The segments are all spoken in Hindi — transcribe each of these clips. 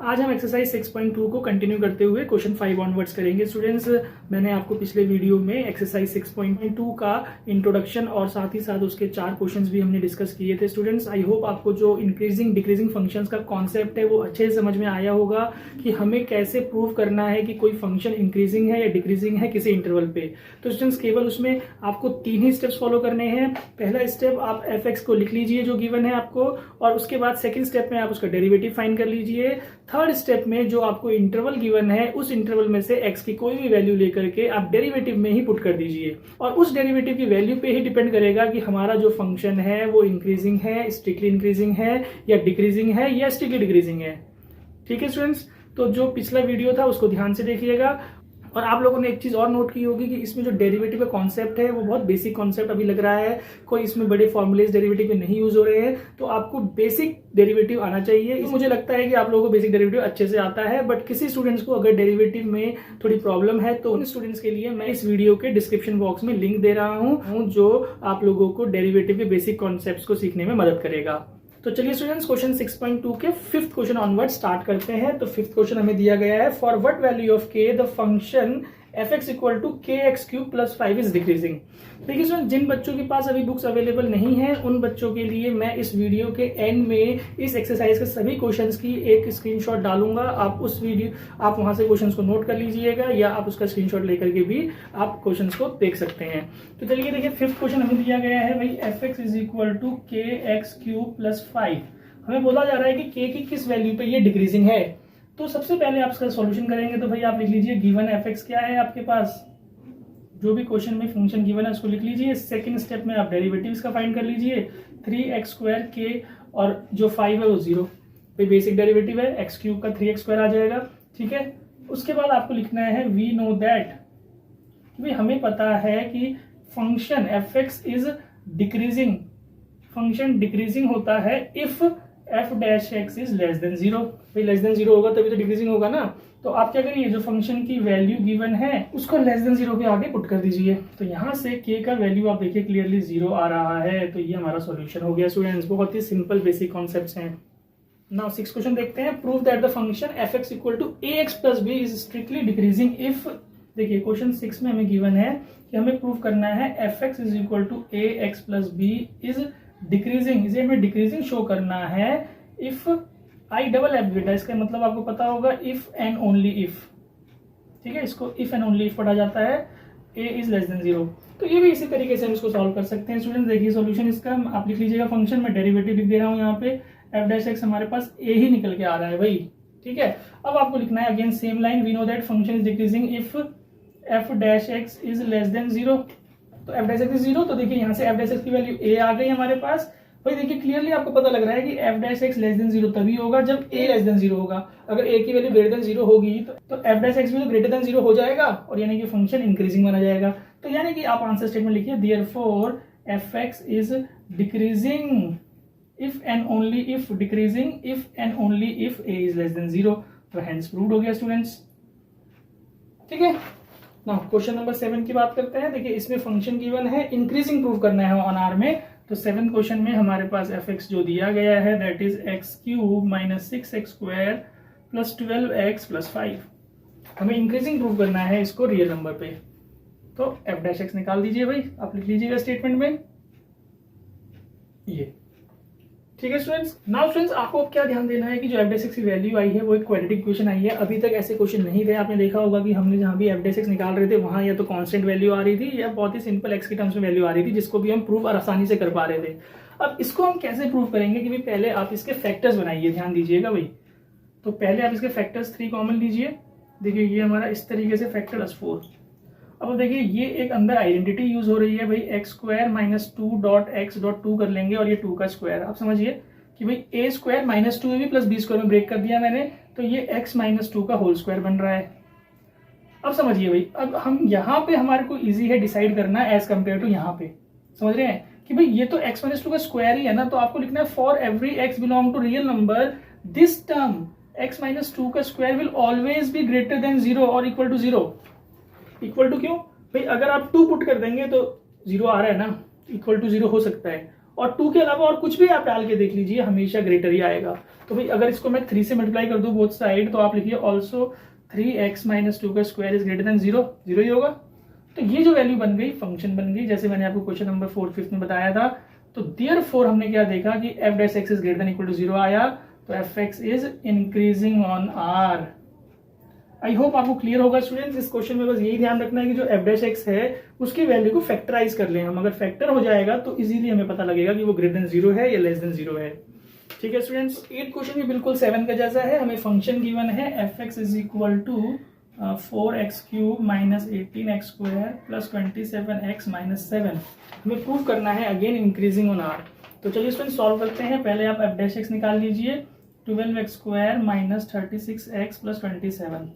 आज हम एक्सरसाइज 6.2 को कंटिन्यू करते हुए क्वेश्चन 5 ऑनवर्ड्स करेंगे। स्टूडेंट्स, मैंने आपको पिछले वीडियो में एक्सरसाइज 6.2 का इंट्रोडक्शन और साथ ही साथ उसके 4 क्वेश्चंस भी हमने डिस्कस किए थे। स्टूडेंट्स, आई होप आपको जो इंक्रीजिंग डिक्रीजिंग फंक्शंस का कॉन्सेप्ट है वो अच्छे से समझ में आया होगा कि हमें कैसे प्रूव करना है कि कोई फंक्शन इंक्रीजिंग है या डिक्रीजिंग है किसी इंटरवल पे। तो स्टूडेंट्स, केवल उसमें आपको 3 ही स्टेप्स फॉलो करने हैं। पहला स्टेप, आप एफ को लिख लीजिए जो गिवन है आपको, और उसके बाद सेकेंड स्टेप में आप उसका डेरिवेटिव फाइंड कर लीजिए। थर्ड स्टेप में जो आपको इंटरवल गिवन है उस इंटरवल में से x की कोई भी वैल्यू लेकर के आप डेरिवेटिव में ही पुट कर दीजिए, और उस डेरिवेटिव की वैल्यू पे ही डिपेंड करेगा कि हमारा जो फंक्शन है वो इंक्रीजिंग है, स्ट्रिक्टली इंक्रीजिंग है, या डिक्रीजिंग है, या स्ट्रिक्टली डिक्रीजिंग है। ठीक है स्टूडेंट्स, तो जो पिछला वीडियो था उसको ध्यान से देखिएगा। और आप लोगों ने एक चीज और नोट की होगी कि इसमें जो डेरिवेटिव का कॉन्सेप्ट है वो बहुत बेसिक कॉन्सेप्ट अभी लग रहा है, कोई इसमें बड़े फॉर्मुलेज डेरिवेटिव में नहीं यूज हो रहे हैं, तो आपको बेसिक डेरिवेटिव आना चाहिए। तो मुझे लगता है कि आप लोगों को बेसिक डेरिवेटिव अच्छे से आता है, बट किसी स्टूडेंट्स को अगर डेरिवेटिव में थोड़ी प्रॉब्लम है तो उन स्टूडेंट्स के लिए मैं इस वीडियो के डिस्क्रिप्शन बॉक्स में लिंक दे रहा हूं जो आप लोगों को डेरिवेटिव के बेसिक कॉन्सेप्ट्स को सीखने में मदद करेगा। तो चलिए स्टूडेंट्स, क्वेश्चन 6.2 के 5th क्वेश्चन ऑनवर्ड स्टार्ट करते हैं। तो 5th क्वेश्चन हमें दिया गया है, for what value of k the function fx equal to k x cube plus 5 is decreasing. देखिए स्टूडेंट, जिन बच्चों के पास अभी बुक्स अवेलेबल नहीं है उन बच्चों के लिए मैं इस वीडियो के एंड में इस एक्सरसाइज के सभी क्वेश्चंस की एक स्क्रीनशॉट डालूंगा। आप वहां से क्वेश्चंस को नोट कर लीजिएगा, या आप उसका स्क्रीनशॉट लेकर के भी आप क्वेश्चंस को देख सकते हैं। तो चलिए देखिए, 5th क्वेश्चन हमें दिया गया है भाई, fx is equal to k x cube plus 5। हमें बोला जा रहा है कि k की किस वैल्यू पे ये डिक्रीजिंग है। तो सबसे पहले आप इसका सॉल्यूशन करेंगे, तो भाई आप लिख लीजिए गिवन fx क्या है आपके पास, जो भी क्वेश्चन में फंक्शन गिवन है उसको लिख लीजिए। सेकंड स्टेप में आप डेरिवेटिव्स का फाइंड कर लीजिए, 3x² के और जो 5 है वो 0, भाई बेसिक डेरिवेटिव है, x क्यूब का 3x² आ जाएगा। ठीक है, उसके बाद आपको लिखना है वी नो दैट, भाई हमें पता है कि function fx is decreasing, function decreasing होता है if f dash x is less than 0। भाई लेस देन 0 होगा तभी तो डिक्रीजिंग होगा ना। तो आप क्या करिए, जो फंक्शन की वैल्यू गिवन है उसको लेस देन 0 के आगे पुट कर दीजिए। तो यहाँ से k का वैल्यू आप देखिए क्लियरली 0 आ रहा है, तो ये हमारा सॉल्यूशन हो गया स्टूडेंट्स। बहुत ही सिंपल बेसिक कॉन्सेप्ट्स हैं। नाउ 6th क्वेश्चन देखते हैं, prove that the function fx equal to ax plus b is strictly decreasing if. देखिए क्वेश्चन 6 में हमें गिवन है कि हमें प्रूव करना है fx is equal to ax plus b is decreasing, इसे हमें डिक्रीजिंग शो करना है इफ आई डबल एफ बेटा, इसका मतलब आपको पता होगा इफ एंड ओनली इफ। ठीक है, इसको इफ एंड ओनली इफ पढ़ा जाता है, a इज लेस देन 0। तो ये भी इसी तरीके से हम इसको सॉल्व कर सकते हैं। स्टूडेंट देखिए सॉल्यूशन इसका आप लिख लीजिएगा, फंक्शन में डेरिवेटिव लिख दे रहा हूँ यहाँ पे, f डैश एक्स हमारे पास a ही निकल के आ रहा है भाई। ठीक है, अब आपको लिखना है again same line, we know that function is decreasing if f dash x is less than 0। तो f डैश एक्स इज 0, तो देखिए यहाँ से f डैश एक्स की वैल्यू a आ गई हमारे पास। भाई देखिए क्लियरली आपको पता लग रहा है कि f dash x less than 0 तभी होगा जब a लेस देन 0 होगा। अगर a की वैल्यू ग्रेटर देन 0 होगी तो f डैश एक्स भी तो ग्रेटर देन 0 हो जाएगा, और यानी कि फंक्शन इंक्रीजिंग माना जाएगा। तो यानी कि आप आंसर स्टेटमेंट लिखिए, therefore fx is decreasing if and only if, decreasing if and only if a is less than 0। तो हेंस प्रूव्ड हो गया स्टूडेंट्स। ठीक है, नाउ क्वेश्चन नंबर 7 की बात करते हैं। देखिए इसमें फंक्शन गिवन है, इंक्रीजिंग प्रूव करना है ऑन आर में। तो 7th क्वेश्चन में हमारे पास fx जो दिया गया है that is x cube minus 6x² plus 12x plus 5। हमें इंक्रीजिंग प्रूव करना है इसको रियल नंबर पे। तो f डैश एक्स निकाल दीजिए भाई, आप लिख लीजिएगा स्टेटमेंट में ये। ठीक है स्टूडेंट्स, नाउ स्टूडेंट्स आपको क्या ध्यान देना है कि जो f डैश एक्स की वैल्यू आई है वो एक क्वाड्रेटिक इक्वेशन आई है। अभी तक ऐसे क्वेश्चन नहीं थे, आपने देखा होगा कि हमने जहां भी f डैश एक्स निकाल रहे थे वहां या तो कांस्टेंट वैल्यू आ रही थी या बहुत ही सिंपल x के टर्म्स में वैल्यू आ रही थी, जिसको भी हम प्रूव आसानी से कर पा रहे थे। अब इसको हम कैसे प्रूव करेंगे कि भाई पहले आप इसके फैक्टर्स बनाइए, ध्यान दीजिएगा भाई। तो पहले आप इसके फैक्टर्स 3 कॉमन लीजिए। देखिए ये हमारा इस तरीके से फैक्टर +4। अब देखिए ये एक अंदर आइडेंटिटी यूज हो रही है भाई, x² minus 2 dot x dot 2 कर लेंगे और ये 2 का स्क्वायर। आप समझिए कि भाई a² माइनस 2 में भी प्लस b² में ब्रेक कर दिया मैंने, तो ये x माइनस 2 का होल स्क्वायर बन रहा है। अब समझिए भाई, अब हम यहाँ पे हमारे को इजी है डिसाइड करना एज कंपेयर टू यहाँ पे, समझ रहे हैं कि भाई ये तो x माइनस 2 का स्क्वायर ही है ना। तो आपको लिखना है for every x belong to real number this term x minus two का square will always be greater than 0 और इक्वल टू 0। इक्वल टू क्यों भाई, अगर आप 2 पुट कर देंगे तो 0 आ रहा है ना, इक्वल टू 0 हो सकता है, और 2 के अलावा और कुछ भी आप डाल के देख लीजिए हमेशा ग्रेटर ही आएगा। तो भाई अगर इसको मैं 3 से मल्टीप्लाई कर दूं बोथ साइड, तो आप लिखिए ऑल्सो 3x माइनस टू का स्क्वायर इज ग्रेटर देन 0, 0 ही होगा। तो ये जो वैल्यू बन गई फंक्शन बन गई, जैसे मैंने आपको क्वेश्चन नंबर 4 5 में बताया था। तो देयरफॉर हमने क्या देखा कि f dash x is greater than equal to 0 आया, तो fx is increasing on r। I hope आपको क्लियर होगा स्टूडेंट्स। इस क्वेश्चन में बस यही ध्यान रखना है कि जो f डैश x है उसकी वैल्यू को फैक्टराइज कर लें हम। अगर फैक्टर हो जाएगा तो इजीली हमें पता लगेगा कि वो ग्रेटर देन 0 है या लेस देन 0 है। ठीक है स्टूडेंट्स, 8 क्वेश्चन भी बिल्कुल 7 का जैसा है। हमें फंक्शन गिवन है fx is equal to 4x cube minus 18x square plus 27x minus 7। हमें प्रूव करना है अगेन इंक्रीजिंग ऑन r। तो चलिए स्टूडेंट सॉल्व करते हैं। पहले आप f डैश x निकाल लीजिए, 12x square minus 36x plus 27।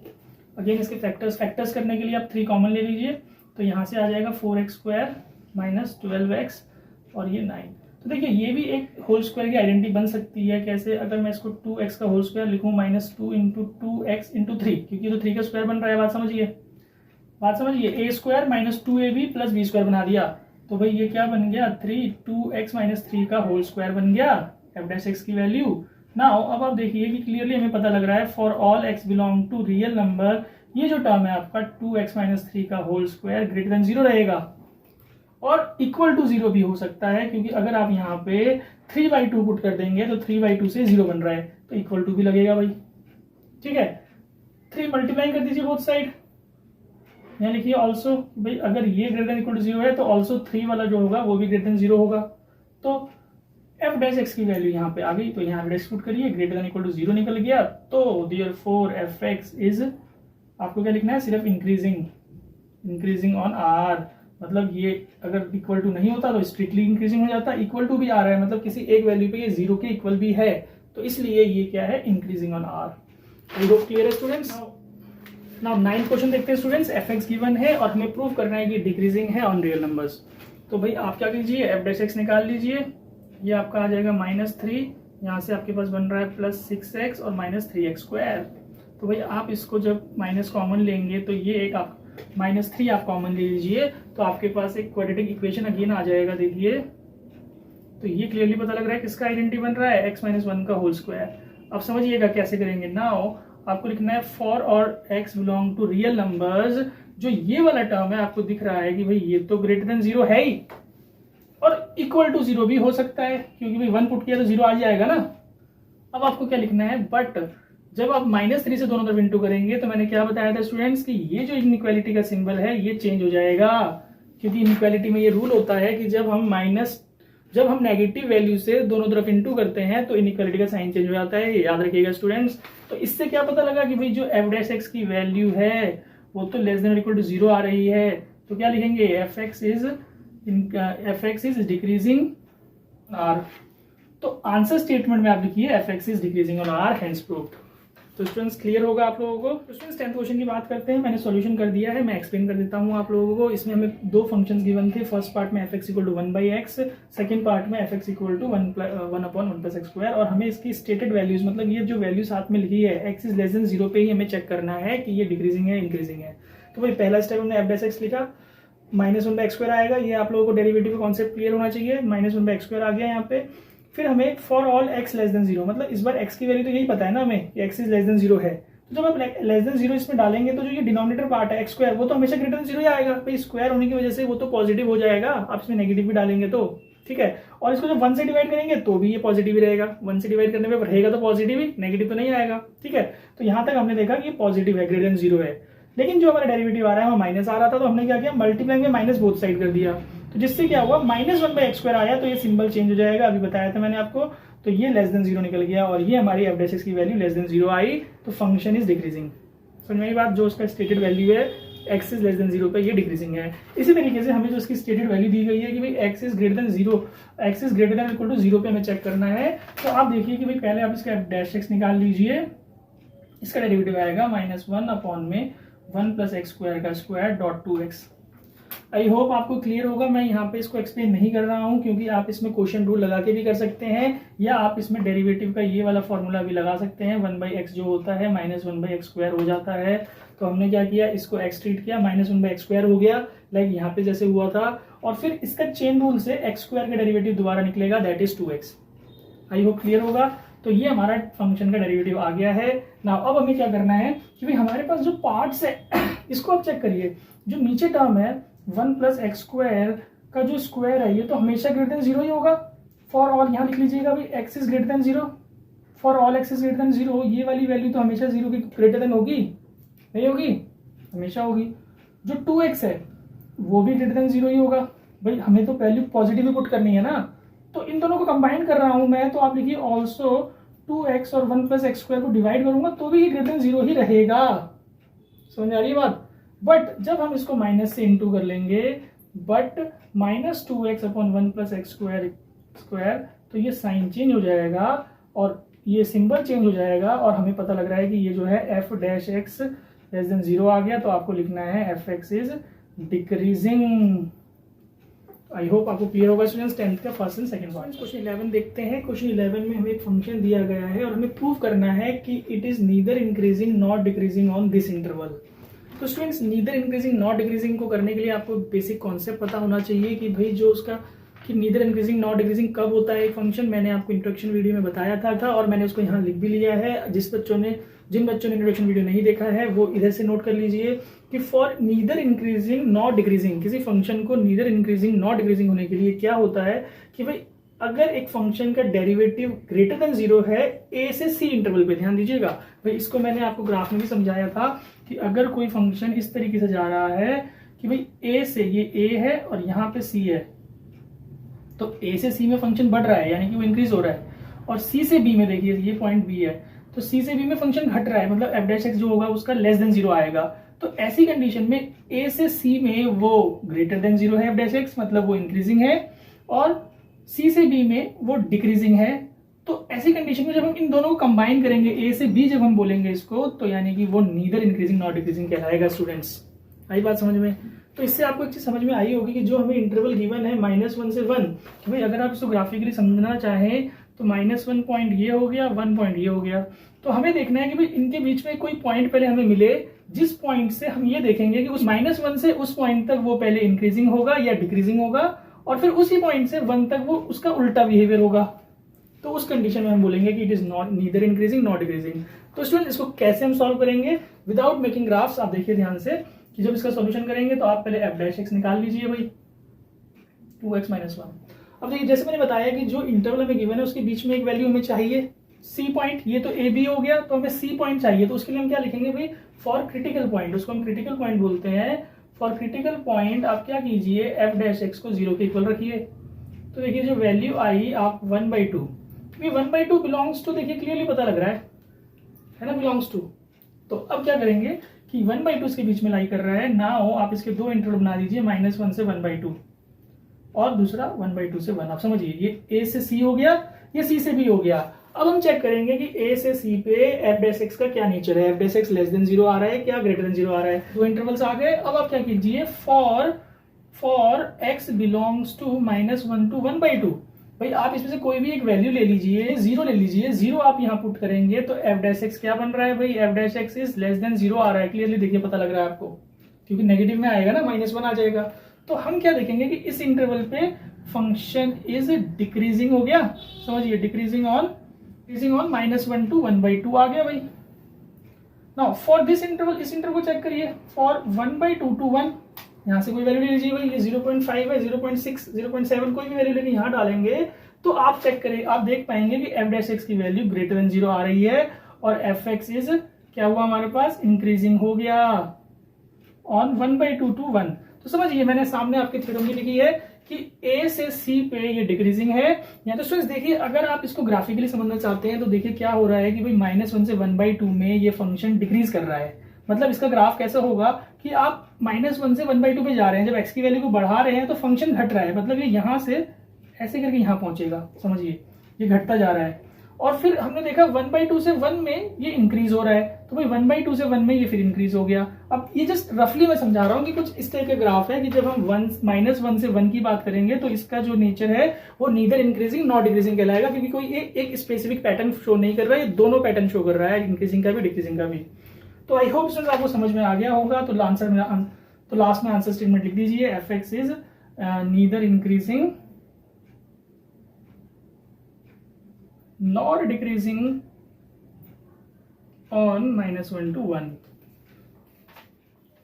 Again इसके फैक्टर्स करने के लिए आप 3 कॉमन ले लीजिए, तो यहाँ से आ जाएगा 4x स्क्वायर माइनस 12x और ये 9। तो देखिए ये भी एक होल स्क्वायर की आइडेंटिटी बन सकती है। कैसे, अगर मैं इसको 2x का होल स्क्वायर लिखूँ माइनस 2 इंटू 2x इंटू 3, क्योंकि तो 3 का स्क्वायर बन रहा है। बात समझिए a square minus 2ab plus b square बना दिया, तो भाई ये क्या बन गया 2x माइनस 3 का होल स्क्वायर बन गया f डैश x की वैल्यू। नाउ अब आप देखिए कि क्लियरली हमें पता लग रहा है for all x belong to real number, ये जो टर्म है आपका 2x माइनस 3 का होल स्क्वायर ग्रेटर देन 0 रहेगा और इक्वल टू 0 भी हो सकता है, क्योंकि अगर आप यहाँ पे 3/2 पुट कर देंगे तो 3/2 से 0 बन रहा है, तो इक्वल टू भी लगेगा भाई। ठीक है, 3 मल्टीप्लाई कर दीजिए बोथ साइड, यहाँ लिखिए ऑल्सो, भाई अगर ये ग्रेटर देन इक्वल टू 0 है तो ऑल्सो 3 वाला जो होगा वो भी ग्रेटर देन 0 होगा। तो f डैश x की वैल्यू यहाँ पे आ गई, तो यहाँ डैश पुट करिए, ग्रेटर देन इक्वल टू 0 निकल गया। तो देयरफॉर fx इज, आपको क्या लिखना है, सिर्फ इंक्रीजिंग ऑन r। मतलब ये अगर इक्वल टू नहीं होता तो स्ट्रिक्टली इंक्रीजिंग हो जाता, इक्वल टू भी आ रहा है मतलब किसी एक वैल्यू पे ये 0 के इक्वल भी है, तो इसलिए ये क्या है, increasing on r। I hope clear है स्टूडेंट्स। नाउ 9th क्वेश्चन देखते हैं स्टूडेंट्स। fx गिवन है और हमें प्रूव करना है कि डिक्रीजिंग है ऑन रियल नंबर्स। तो भाई आप क्या कीजिए, f डैश x निकाल लीजिए, ये आपका आ जाएगा -3, यहाँ से आपके पास बन रहा है प्लस 6x और माइनस 3x स्क्वायर। तो भाई आप इसको जब माइनस कॉमन लेंगे तो ये एक आप -3 आप कॉमन ले लीजिए, तो आपके पास एक क्वाड्रेटिक इक्वेशन अगेन आ जाएगा। देखिए तो ये क्लियरली पता लग रहा है किसका आइडेंटिटी बन रहा है, x माइनस 1 का होल स्क्वायर। अब समझिएगा कैसे करेंगे। नाउ आपको लिखना है फॉर और x belong to real numbers, जो ये वाला टर्म है आपको दिख रहा है कि भाई ये तो ग्रेटर देन 0 है ही और इक्वल टू 0 भी हो सकता है, क्योंकि भाई 1 पुट किया तो 0 आ जाएगा ना। अब आपको क्या लिखना है, बट जब आप -3 से दोनों तरफ इंटू करेंगे तो मैंने क्या बताया था स्टूडेंट्स कि ये जो इनइक्वालिटी का सिंबल है ये चेंज हो जाएगा, क्योंकि इनइक्वालिटी में ये रूल होता है कि जब हम नेगेटिव वैल्यू से दोनों तरफ इंटू करते हैं तो इनइक्वालिटी का साइन चेंज हो जाता है, ये याद रखिएगा स्टूडेंट्स। तो इससे क्या पता लगा कि भाई जो f डैश x की वैल्यू है वो तो लेस देन इक्वल टू 0 आ रही है, तो क्या लिखेंगे, fx इज डिक्रीजिंग r। तो आंसर स्टेटमेंट में आप लिखिए fx is decreasing on r, hence proved. तो स्टूडेंट्स क्लियर होगा आप लोगों को। तो स्टूडेंट्स 10th क्वेश्चन की बात करते हैं। मैंने सॉल्यूशन कर दिया है, मैं एक्सप्लेन कर देता हूँ आप लोगों को। इसमें हमें 2 फंक्शंस गिवन थे। फर्स्ट पार्ट में fx equal to 1/x, second part में fx इक्वल टू 1/1 + x²। और हमें इसकी स्टेटेड वैल्यूज, मतलब ये जो वैल्यू साथ में लिखी है x इज लेस देन 0 पे ही हमें चेक करना है कि ये डिक्रीजिंग है इंक्रीजिंग है। तो भाई पहला स्टेप हमने f डैश x लिखा, -1/x² आएगा। ये आप लोगों को डेरिवेटिव का कॉन्सेप्ट क्लियर होना चाहिए। -1/x² आ गया यहाँ पे। फिर हमें for all x less than 0, मतलब इस बार x की वैल्यू तो यही पता है ना हमें कि x इज लेस देन 0 है। तो जब आप लेस देन 0 इसमें डालेंगे तो जो ये डिनोमिनेटर पार्ट है x² वो तो हमेशा ग्रेटर देन 0 ही आएगा। भाई स्क्वायर होने की वजह से वो तो पॉजिटिव हो जाएगा, आप इसमें नेगेटिव भी डालेंगे तो ठीक है। और इसको जब 1 से डिवाइड करेंगे तो भी ये पॉजिटिव ही रहेगा। 1 से डिवाइड करने पे रहेगा तो पॉजिटिव ही, नेगेटिव तो नहीं आएगा। ठीक है, तो यहाँ तक हमने देखा कि पॉजिटिव है, ग्रेटर देन 0 है। लेकिन जो हमारा डेरिवेटिव आ रहा है वो माइनस आ रहा था, तो हमने क्या किया, मल्टीप्लाई में माइनस बोथ साइड कर दिया। तो जिससे क्या हुआ, -1/x² आया, तो ये सिंबल चेंज हो जाएगा। अभी बताया था मैंने आपको। तो ये लेस देन 0 निकल गया और ये हमारी f डैश x की वैल्यू लेस देन 0 आई, तो फंक्शन इज डिक्रीजिंग। समझ में आई बात, जो उसका स्टेटेड वैल्यू है x इज लेस देन 0 पे ये डिक्रीजिंग है। इसी तरीके से हमें जो इसकी स्टेटेड वैल्यू दी गई है कि भाई x is greater than 0, x is greater than equal to 0 पे हमें चेक करना है। तो आप देखिए कि भाई पहले आप इसका f डैश x निकाल लीजिए, इसका डेरिवेटिव आएगा -1/1 + x² का स्क्वायर डॉट 2x। आई होप आपको क्लियर होगा। मैं यहाँ पे इसको एक्सप्लेन नहीं कर रहा हूँ क्योंकि आप इसमें क्वेश्चन रूल लगा के भी कर सकते हैं या आप इसमें डेरिवेटिव का ये वाला फॉर्मूला भी लगा सकते हैं। 1/x जो होता है -1/x² हो जाता है। तो हमने क्या किया, इसको x ट्रीट किया, -1/x² हो गया, लाइक यहाँ पे जैसे हुआ था। और फिर इसका चेन रूल से x² का डेरिवेटिव दोबारा निकलेगा, that is 2x। I hope clear होगा। तो ये हमारा फंक्शन का डेरिवेटिव आ गया है ना। अब हमें क्या करना है कि भाई हमारे पास जो पार्ट्स है इसको आप चेक करिए। जो नीचे टर्म है 1 + x² का जो स्क्वायर है ये तो हमेशा ग्रेटर देन 0 ही होगा फॉर ऑल। यहाँ लिख लीजिएगा भाई x is greater than 0 for all x is greater than 0। ये वाली वैल्यू तो हमेशा 0 की ग्रेटर देन होगी, नहीं होगी, हमेशा होगी। जो 2x है वो भी ग्रेटर देन 0 ही होगा। भाई हमें तो वैल्यू पॉजिटिव ही पुट करनी है ना, तो इन दोनों को कंबाइन कर रहा हूं मैं। तो आप लिखिए ऑल्सो 2x और 1 + x² को डिवाइड करूंगा तो भी ग्रेटर देन 0 ही रहेगा। समझ आ रही है बात। बट जब हम इसको माइनस से इंटू कर लेंगे, बट -2x / 1 + x² तो ये साइन चेंज हो जाएगा और ये सिंबल चेंज हो जाएगा और हमें पता लग रहा है कि ये जो है f'(x) < 0 आ गया। तो आपको लिखना है f(x) is decreasing. I hope आपको क्लियर होगा स्टूडेंट्स। 10th का first and second part. Question 11 देखते हैं। क्वेश्चन 11 में हमें एक फंक्शन दिया गया है और हमें प्रूव करना है कि it is neither increasing not decreasing on this interval. तो students neither increasing not decreasing को करने के लिए आपको बेसिक कॉन्सेप्ट पता होना चाहिए कि भाई जो उसका कि नीदर इंक्रीजिंग नॉट डिक्रीजिंग कब होता है एक फंक्शन। मैंने आपको इंट्रोडक्शन वीडियो में बताया था और मैंने उसको यहाँ लिख भी लिया है। जिन बच्चों ने इंट्रोडक्शन वीडियो नहीं देखा है वो इधर से नोट कर लीजिए कि for neither increasing not decreasing, किसी फंक्शन को नीदर इंक्रीजिंग नॉट डिक्रीजिंग होने के लिए क्या होता है कि भाई अगर एक फंक्शन का डेरिवेटिव ग्रेटर देन 0 है a से c इंटरवल पे, ध्यान दीजिएगा भाई। इसको मैंने आपको ग्राफ में भी समझाया था कि अगर कोई फंक्शन इस तरीके से जा रहा है कि भाई a से, ये a है और यहाँ पे c है, तो a से c में फंक्शन बढ़ रहा है यानी कि वो इंक्रीज हो रहा है, और c से b में देखिए ये पॉइंट b है, तो c से b में फंक्शन घट रहा है, मतलब f'(x) जो होगा उसका <0 आएगा। तो ऐसी कंडीशन में a से c में वो ग्रेटर देन 0 है f'(x), मतलब वो इंक्रीजिंग है, और c से b में वो डिक्रीजिंग है। तो ऐसी कंडीशन में जब हम इन दोनों को कंबाइन करेंगे, a से b जब हम बोलेंगे इसको, तो यानी कि वो नीदर इंक्रीजिंग नॉट डिक्रीजिंग कहलाएगा। स्टूडेंट्स आई बात समझ में। तो इससे आपको एक चीज समझ में आई होगी कि जो हमें इंटरवल गिवन है -1 से 1, कि भाई अगर आप इसको ग्राफिकली समझना चाहें तो -1 पॉइंट ये हो गया, 1 पॉइंट ये हो गया। तो हमें देखना है कि भाई इनके बीच में कोई पॉइंट पहले हमें मिले जिस पॉइंट से हम ये देखेंगे कि उस -1 से उस पॉइंट तक वो पहले इंक्रीजिंग होगा या डिक्रीजिंग होगा, और फिर उसी पॉइंट से 1 तक वो उसका उल्टा बिहेवियर होगा। तो उस कंडीशन में हम बोलेंगे कि it is not neither increasing not decreasing. तो स्टूडेंट इसको कैसे हम सॉल्व करेंगे विदाउट मेकिंग ग्राफ्स, आप देखिए ध्यान से कि जब इसका सॉल्यूशन करेंगे तो आप पहले f'(x) निकाल लीजिए भाई, 2x - 1। अब देखिए जैसे मैंने बताया कि जो इंटरवल हमें गिवन है उसके बीच में एक वैल्यू हमें चाहिए c पॉइंट। ये तो a b हो गया, तो हमें c पॉइंट चाहिए। तो उसके लिए हम क्या लिखेंगे भाई, फॉर क्रिटिकल पॉइंट, उसको हम क्रिटिकल पॉइंट बोलते हैं। फॉर क्रिटिकल पॉइंट आप क्या कीजिए, f'(x) को 0 के इक्वल रखिए। तो देखिए जो वैल्यू आई आप 1/2, 1/2 बिलोंग्स टू, देखिए क्लियरली पता लग रहा है ना, बिलोंग्स टू। तो अब क्या करेंगे कि 1/2 इसके बीच में लाई कर रहा है। नाउ आप इसके दो इंटरवल बना दीजिए, -1 से 1/2 और दूसरा 1/2 से 1। आप समझिए ये a से c हो गया, ये c से b हो गया। अब हम चेक करेंगे कि a से c पे f'(x) का क्या नेचर है, f'(x) <0 आ रहा है क्या ग्रेटर देन 0 आ रहा है। दो इंटरवल्स आ गए। अब आप क्या कीजिए, for x belongs to -1 to 1/2, भाई आप इसमें से कोई भी एक वैल्यू ले लीजिए, 0 ले लीजिए, 0 आप यहाँ पुट करेंगे तो f'(x) क्या बन रहा है भाई, f'(x) इज <0 आ रहा है। क्लियरली देखिए पता लग रहा है आपको, क्योंकि नेगेटिव में आएगा ना, -1 आ जाएगा। तो हम क्या देखेंगे कि इस इंटरवल पे फंक्शन इज डिक्रीजिंग हो गया, समझिए डिक्रीजिंग ऑन -1 to 1/2 आ गया भाई। नाउ फॉर दिस इंटरवल, इस इंटरवल को चेक करिए, फॉर 1/2 to 1, यहाँ से कोई वैल्यू ले लीजिए भाई, ये 0.5 है, 0.6, 0.7 कोई भी वैल्यू लेके यहाँ डालेंगे तो आप चेक करें, आप देख पाएंगे कि f'(x) की वैल्यू ग्रेटर देन 0 आ रही है और f(x) इज क्या हुआ हमारे पास, इंक्रीजिंग हो गया ऑन 1/2 to 1। तो समझिए मैंने सामने आपके थ्योरम में लिखी है कि a से c पे ये डिक्रीजिंग है। या तो स्टूडेंट्स देखिए अगर आप इसको ग्राफिकली समझना चाहते हैं तो देखिए क्या हो रहा है कि भाई -1 से 1/2 में ये फंक्शन डिक्रीज कर रहा है। मतलब इसका ग्राफ कैसा होगा कि आप -1 से 1/2 पे जा रहे हैं, जब x की वैल्यू को बढ़ा रहे हैं तो फंक्शन घट रहा है, मतलब ये यहाँ से ऐसे करके यहाँ पहुंचेगा, समझिए ये घटता जा रहा है। और फिर हमने देखा 1/2 से 1 में ये इंक्रीज हो रहा है, तो भाई 1/2 से 1 में ये फिर इंक्रीज हो गया। अब ये जस्ट रफली मैं समझा रहा हूँ कि कुछ इस टाइप का ग्राफ है कि जब हम -1 से 1 की बात करेंगे तो इसका जो नेचर है वो नीदर इंक्रीजिंग नॉट डिक्रीजिंग कहलाएगा, क्योंकि कोई एक स्पेसिफिक पैटर्न शो नहीं कर रहा है, ये दोनों पैटर्न शो कर रहा है, इंक्रीजिंग का भी डिक्रीजिंग का भी। तो आई होप स्टूडेंट्स आपको समझ में आ गया होगा। तो लास्ट में आंसर स्टेटमेंट लिख दीजिए, fx is neither increasing not decreasing on -1 to 1।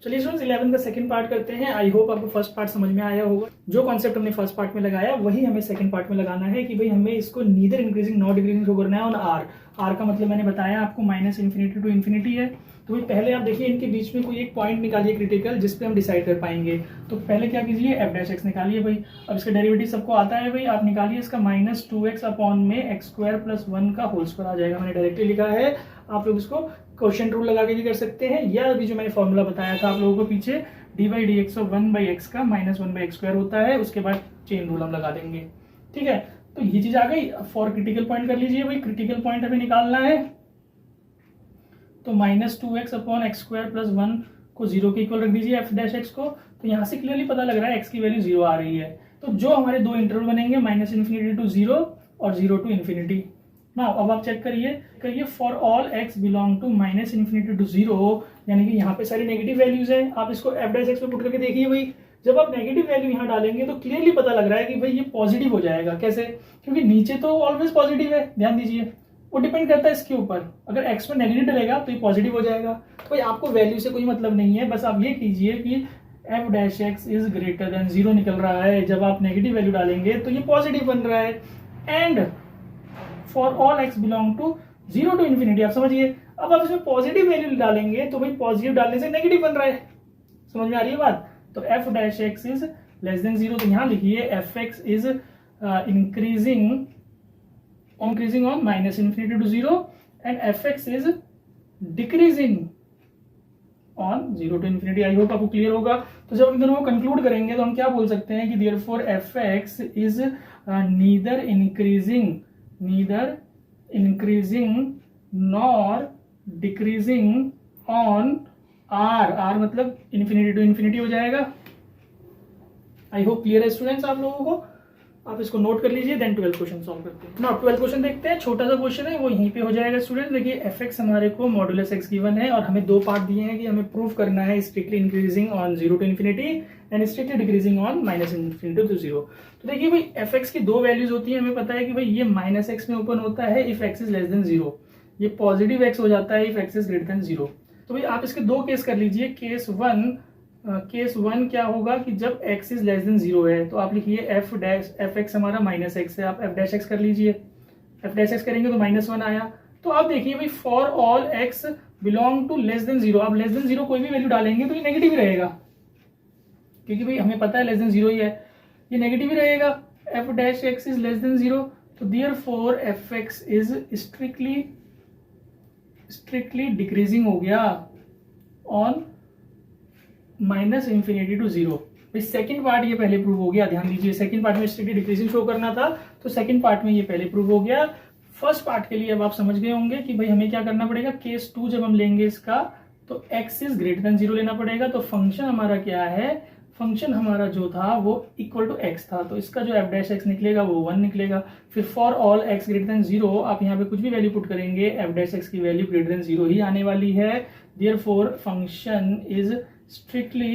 चलिए स्टूडेंट्स 11 का सेकंड पार्ट करते हैं। आई होप आपको फर्स्ट पार्ट समझ में आया होगा। जो कॉन्सेप्ट हमने फर्स्ट पार्ट में लगाया वही हमें सेकंड पार्ट में लगाना है कि भाई हमें इसको neither increasing not decreasing show करना है ऑन आर का मतलब मैंने बताया आपको -∞ to ∞ है। तो भाई पहले आप देखिए इनके बीच में कोई एक पॉइंट निकालिए क्रिटिकल जिस पे हम डिसाइड कर पाएंगे। तो पहले क्या कीजिए, f' निकालिए भाई। अब इसका डेरिवेटिव सबको आता है भाई, आप निकालिए इसका -2x अपॉन में x² + 1 का होल स्क्वायर आ जाएगा। मैंने डायरेक्टली लिखा है, आप लोग इसको क्वोशिएंट रूल लगा के भी कर सकते हैं, या अभी जो मैंने फॉर्मूला बताया था आप लोगों को पीछे dy/dx ऑफ 1/x का -1/x² होता है, उसके बाद चेन रूल हम लगा देंगे। ठीक है, तो ये चीज आ गई। फॉर क्रिटिकल पॉइंट कर लीजिए भाई, क्रिटिकल पॉइंट हमें निकालना है। तो -2x अपॉन x² + 1 को 0 के इक्वल रख दीजिए f' को। तो यहाँ से क्लियरली पता लग रहा है x की वैल्यू 0 आ रही है। तो जो हमारे दो इंटरवल बनेंगे -∞ to 0 और 0 to ∞। ना अब आप चेक करिए for all x belong to -∞ to 0, यानी कि यहाँ पे सारी नेगेटिव वैल्यूज हैं। आप इसको f' पे पुट करके देखिए भाई, जब आप नेगेटिव वैल्यू यहाँ डालेंगे तो क्लियरली पता लग रहा है कि भाई ये पॉजिटिव हो जाएगा। कैसे? क्योंकि नीचे तो ऑलवेज पॉजिटिव है, ध्यान दीजिए, वो डिपेंड करता है इसके ऊपर। अगर x में नेगेटिव डलेगा तो ये पॉजिटिव हो जाएगा। तो भाई आपको वैल्यू से कोई मतलब नहीं है, बस आप ये कीजिए कि f' इज ग्रेटर देन 0 निकल रहा है। जब आप नेगेटिव वैल्यू डालेंगे तो ये पॉजिटिव बन रहा है। And for all x belong to 0 to ∞, आप समझिए। अब आप इसमें पॉजिटिव वैल्यू डालेंगे तो भाई पॉजिटिव डालने से नेगेटिव बन रहा है। समझ में आ रही है बात? तो f' इज लेस देन 0, तो यहां लिखिए fx is increasing on -∞ to 0 and fx is decreasing on 0 to ∞। I hope आपको क्लियर होगा। तो जब इन दोनों को कंक्लूड करेंगे तो हम क्या बोल सकते हैं कि therefore fx is neither increasing nor decreasing on r मतलब ∞ to ∞ हो जाएगा। आई होप क्लियर है स्टूडेंट्स आप लोगों को। आप इसको नोट कर लीजिए, देन 12 क्वेश्चन सॉल्व करते हैं। ना 12 क्वेश्चन देखते हैं, छोटा सा क्वेश्चन है वो यहीं पे हो जाएगा स्टूडेंट। देखिए fx हमारे को मॉडुलस x गिवन है और हमें दो पार्ट दिए हैं कि हमें प्रूव करना है strictly increasing on 0 to ∞ and strictly decreasing on -∞ to 0। तो देखिए भाई fx की दो वैल्यूज होती है, हमें पता है कि भाई ये -x में ओपन होता है if x is less than 0, ये पॉजिटिव x हो जाता है if x is greater than 0। तो भाई आप इसके दो केस कर लीजिए। केस वन क्या होगा कि जब x इज लेस देन 0 है तो आप लिखिए fx हमारा -x है, आप f' कर लीजिए। f' करेंगे तो -1 आया। तो आप देखिए भाई for all x belong to less than 0, आप लेस देन 0 कोई भी वैल्यू डालेंगे तो ये नेगेटिव ही रहेगा, क्योंकि भाई हमें पता है लेस देन 0 ही है, ये नेगेटिव ही रहेगा। f' इज लेस देन 0, तो therefore fx is strictly decreasing हो गया ऑन -∞ to 0। सेकंड पार्ट ये पहले प्रूव हो गया, ध्यान दीजिए। सेकंड पार्ट में स्ट्रिक्टली डिक्रीजिंग शो करना था, तो सेकंड पार्ट में ये पहले प्रूव हो गया। फर्स्ट पार्ट के लिए अब आप समझ गए होंगे कि भाई हमें क्या करना पड़ेगा। केस 2 जब हम लेंगे इसका तो x इज ग्रेटर देन 0 लेना पड़ेगा। तो फंक्शन हमारा क्या है, फंक्शन हमारा जो था वो इक्वल टू x था, तो इसका जो f' निकलेगा वो 1 निकलेगा। फिर for all x greater than 0 आप यहाँ पे कुछ भी वैल्यू पुट करेंगे f' की वैल्यू ग्रेटर देन 0 ही आने वाली है। Therefore function is strictly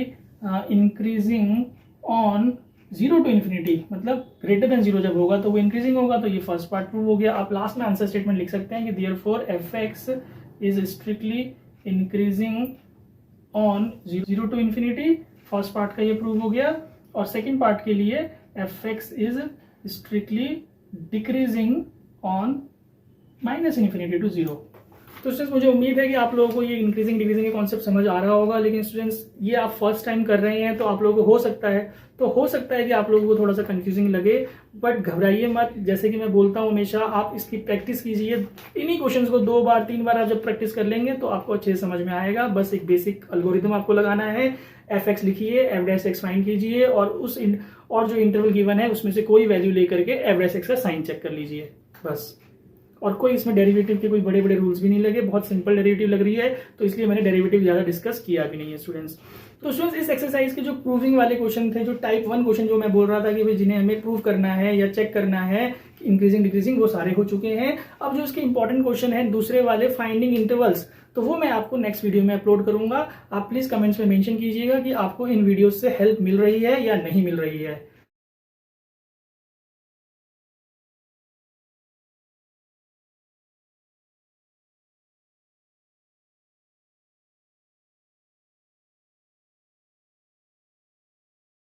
increasing on 0 to ∞, मतलब ग्रेटर देन 0 जब होगा तो वो इंक्रीजिंग होगा। तो ये फर्स्ट पार्ट प्रूव हो गया। आप लास्ट में आंसर स्टेटमेंट लिख सकते हैं कि therefore fx is strictly increasing on 0 to ∞। First part का ये प्रूव हो गया। और सेकंड पार्ट के लिए fx is strictly decreasing on -∞ to 0। तो स्टूडेंट्स मुझे उम्मीद है कि आप लोगों को ये इंक्रीजिंग डिक्रीजिंग का कॉन्सेप्ट समझ आ रहा होगा। लेकिन स्टूडेंट्स ये आप फर्स्ट टाइम कर रहे हैं तो आप लोगों को हो सकता है कि आप लोगों को थोड़ा सा कंफ्यूजिंग लगे, बट घबराइए मत। जैसे कि मैं बोलता हूँ हमेशा, आप इसकी प्रैक्टिस कीजिए। इन्हीं क्वेश्चंस को 2 बार 3 बार आप जब प्रैक्टिस कर लेंगे तो आपको अच्छे से समझ में आएगा। बस एक बेसिक एल्गोरिथम आपको लगाना है। fx लिखिए, f' फाइंड कीजिए और जो इंटरवल गिवन है उसमें से कोई वैल्यू लेकर के f' का साइन चेक कर लीजिए, बस। और कोई इसमें डेरिवेटिव के कोई बड़े बड़े रूल्स भी नहीं लगे, बहुत सिंपल डेरिवेटिव लग रही है, तो इसलिए मैंने डेरिवेटिव ज़्यादा डिस्कस किया भी नहीं है स्टूडेंट्स। तो स्टूडेंट्स इस एक्सरसाइज के जो प्रूविंग वाले क्वेश्चन थे, जो टाइप 1 क्वेश्चन जो मैं बोल रहा था कि भाई जिन्हें हमें प्रूव करना है या चेक करना है इंक्रीजिंग डिक्रीजिंग, वो सारे हो चुके हैं। अब जो इसके इंपॉर्टेंट क्वेश्चन है दूसरे वाले फाइंडिंग इंटरवल्स, तो वो मैं आपको नेक्स्ट वीडियो में अपलोड करूंगा। आप प्लीज कमेंट्स में मेंशन कीजिएगा कि आपको इन वीडियोस से हेल्प मिल रही है या नहीं मिल रही है।